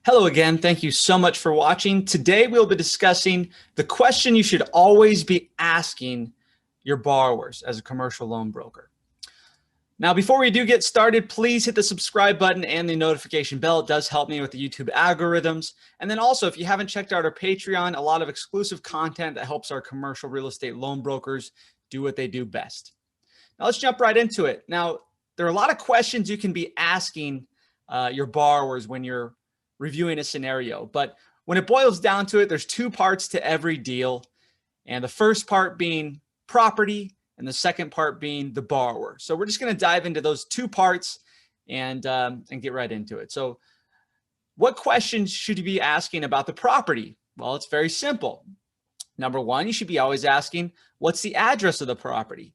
Hello again. Thank you so much for watching. Today we'll be discussing the question you should always be asking your borrowers as a commercial loan broker. Now, before we do get started, please hit the subscribe button and the notification bell. It does help me with the YouTube algorithms. And then also, if you haven't checked out our Patreon, a lot of exclusive content that helps our commercial real estate loan brokers do what they do best. Now, let's jump right into it. Now, there are a lot of questions you can be asking your borrowers when you're reviewing a scenario. But when it boils down to it, there's two parts to every deal. And the first part being property and the second part being the borrower. So we're just going to dive into those two parts and get right into it. So what questions should you be asking about the property? Well, it's very simple. Number one, you should be always asking, what's the address of the property?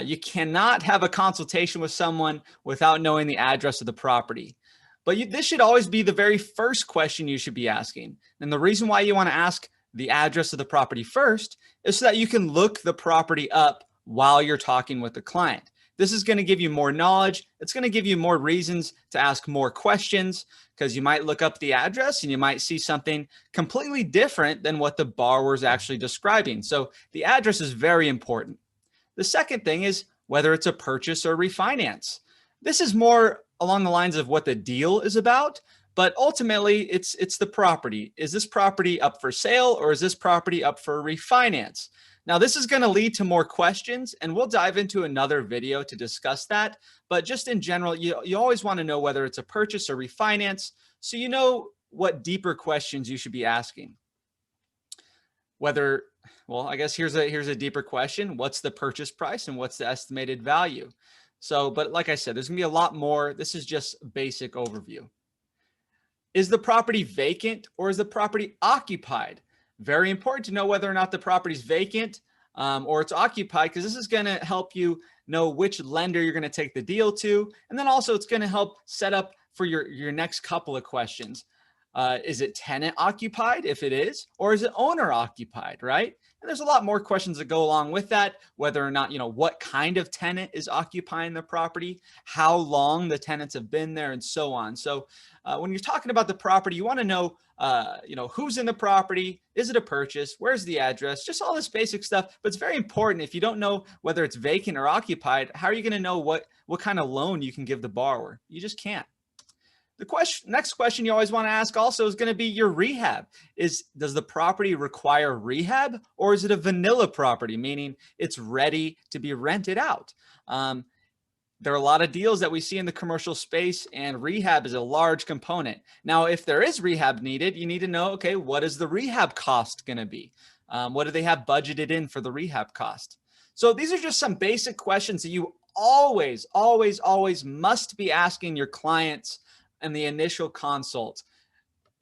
You cannot have a consultation with someone without knowing the address of the property. But this should always be the very first question you should be asking. And the reason why you want to ask the address of the property first is so that you can look the property up while you're talking with the client. This is going to give you more knowledge. It's going to give you more reasons to ask more questions because you might look up the address and you might see something completely different than what the borrower is actually describing. So the address is very important. The second thing is whether it's a purchase or refinance. This is more along the lines of what the deal is about, but ultimately it's the property. Is this property up for sale or is this property up for refinance? Now, this is going to lead to more questions and we'll dive into another video to discuss that. But just in general, you always want to know whether it's a purchase or refinance so you know what deeper questions you should be asking. Well, I guess here's a deeper question. What's the purchase price and what's the estimated value? So, but like I said, there's gonna be a lot more. This is just basic overview. Is the property vacant or is the property occupied? Very important to know whether or not the property is vacant or it's occupied, because this is gonna help you know which lender you're gonna take the deal to. And then also it's gonna help set up for your next couple of questions. Is it tenant occupied if it is, or is it owner occupied, right? And there's a lot more questions that go along with that, whether or not, what kind of tenant is occupying the property, how long the tenants have been there, and so on. So when you're talking about the property, you want to know, who's in the property, is it a purchase, where's the address, just all this basic stuff. But it's very important. If you don't know whether it's vacant or occupied, how are you going to know what kind of loan you can give the borrower? You just can't. The next question you always want to ask also is going to be your rehab. Does the property require rehab or is it a vanilla property, meaning it's ready to be rented out? There are a lot of deals that we see in the commercial space and rehab is a large component. Now, if there is rehab needed, you need to know, okay, what is the rehab cost going to be? What do they have budgeted in for the rehab cost? So these are just some basic questions that you always, always, always must be asking your clients and the initial consult,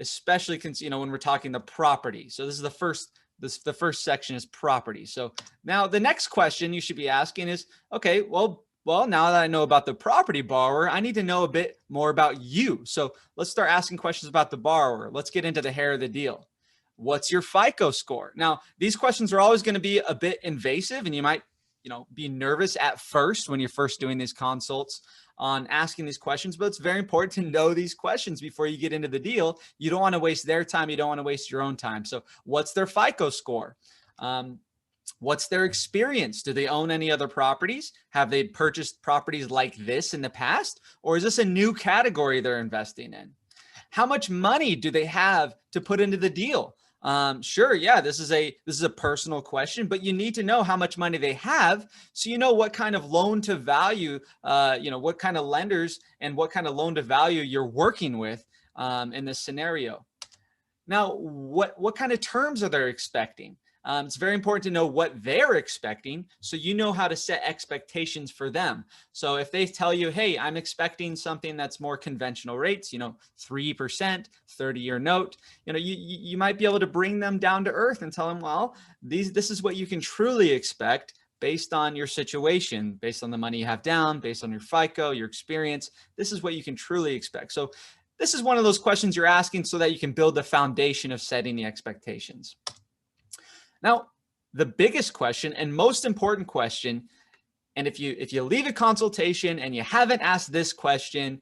especially when we're talking the property. So this is the first section is property. So now the next question you should be asking is, okay, well, now that I know about the property borrower, I need to know a bit more about you. So let's start asking questions about the borrower. Let's get into the hair of the deal. What's your FICO score? Now, these questions are always going to be a bit invasive and you might, be nervous at first when you're first doing these consults on asking these questions, but it's very important to know these questions before you get into the deal. You don't want to waste their time. You don't want to waste your own time. So what's their FICO score? What's their experience? Do they own any other properties? Have they purchased properties like this in the past? Or is this a new category they're investing in? How much money do they have to put into the deal? Sure. Yeah, this is a personal question, but you need to know how much money they have. So you know what kind of loan to value, what kind of lenders and what kind of loan to value you're working with, in this scenario. Now, what kind of terms are they expecting? It's very important to know what they're expecting so you know how to set expectations for them. So if they tell you, hey, I'm expecting something that's more conventional rates, 3%, 30-year note, you might be able to bring them down to earth and tell them, well, this is what you can truly expect based on your situation, based on the money you have down, based on your FICO, your experience. This is what you can truly expect. So this is one of those questions you're asking so that you can build the foundation of setting the expectations. Now, the biggest question and most important question, and if you leave a consultation and you haven't asked this question,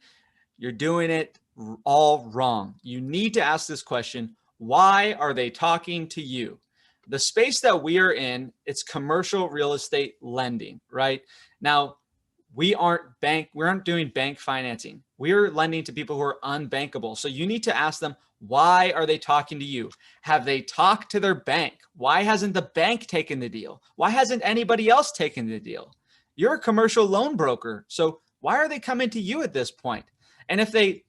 you're doing it all wrong. You need to ask this question: why are they talking to you? The space that we are in, it's commercial real estate lending, right? Now, we aren't doing bank financing. We're lending to people who are unbankable. So you need to ask them, why are they talking to you? Have they talked to their bank? Why hasn't the bank taken the deal? Why hasn't anybody else taken the deal? You're a commercial loan broker. So why are they coming to you at this point? And if they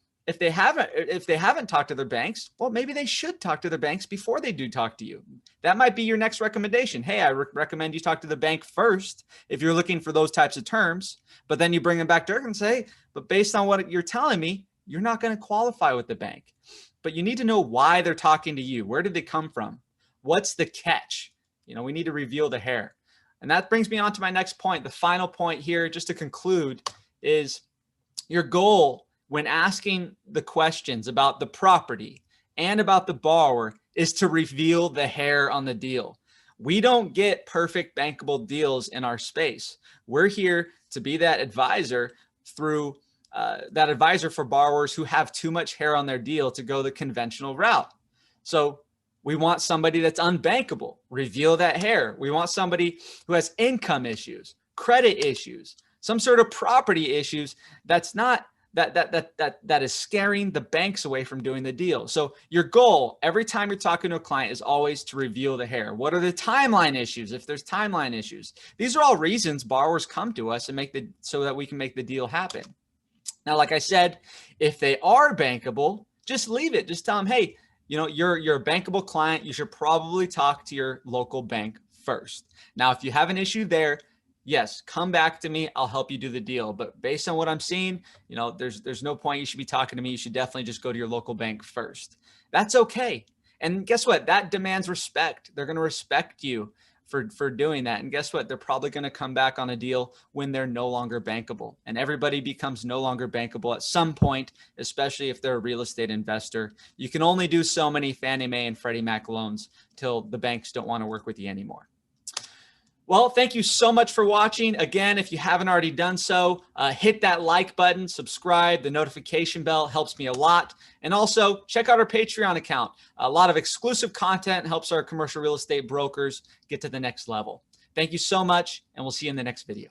haven't talked to their banks, well, maybe they should talk to their banks before they do talk to you. That might be your next recommendation. Hey, I recommend you talk to the bank first if you're looking for those types of terms. But then you bring them back to Dirk and say, but based on what you're telling me, you're not going to qualify with the bank. But you need to know why they're talking to you. Where did they come from? What's the catch? We need to reveal the hair. And that brings me on to my next point. The final point here, just to conclude, is your goal when asking the questions about the property and about the borrower is to reveal the hair on the deal. We don't get perfect bankable deals in our space. We're here to be that advisor for borrowers who have too much hair on their deal to go the conventional route. So we want somebody that's unbankable. Reveal that hair. We want somebody who has income issues, credit issues, some sort of property issues that is scaring the banks away from doing the deal. So your goal every time you're talking to a client is always to reveal the hair. What are the timeline issues? If there's timeline issues, these are all reasons borrowers come to us and so that we can make the deal happen. Now, like I said, if they are bankable, just leave it. Just tell them, hey, you're a bankable client. You should probably talk to your local bank first. Now, if you have an issue there, yes, come back to me. I'll help you do the deal. But based on what I'm seeing, there's no point you should be talking to me. You should definitely just go to your local bank first. That's okay. And guess what? That demands respect. They're going to respect you for doing that. And guess what? They're probably going to come back on a deal when they're no longer bankable. And everybody becomes no longer bankable at some point, especially if they're a real estate investor. You can only do so many Fannie Mae and Freddie Mac loans till the banks don't want to work with you anymore. Well, thank you so much for watching. Again, if you haven't already done so, hit that like button, subscribe, the notification bell helps me a lot. And also check out our Patreon account. A lot of exclusive content helps our commercial real estate brokers get to the next level. Thank you so much, and we'll see you in the next video.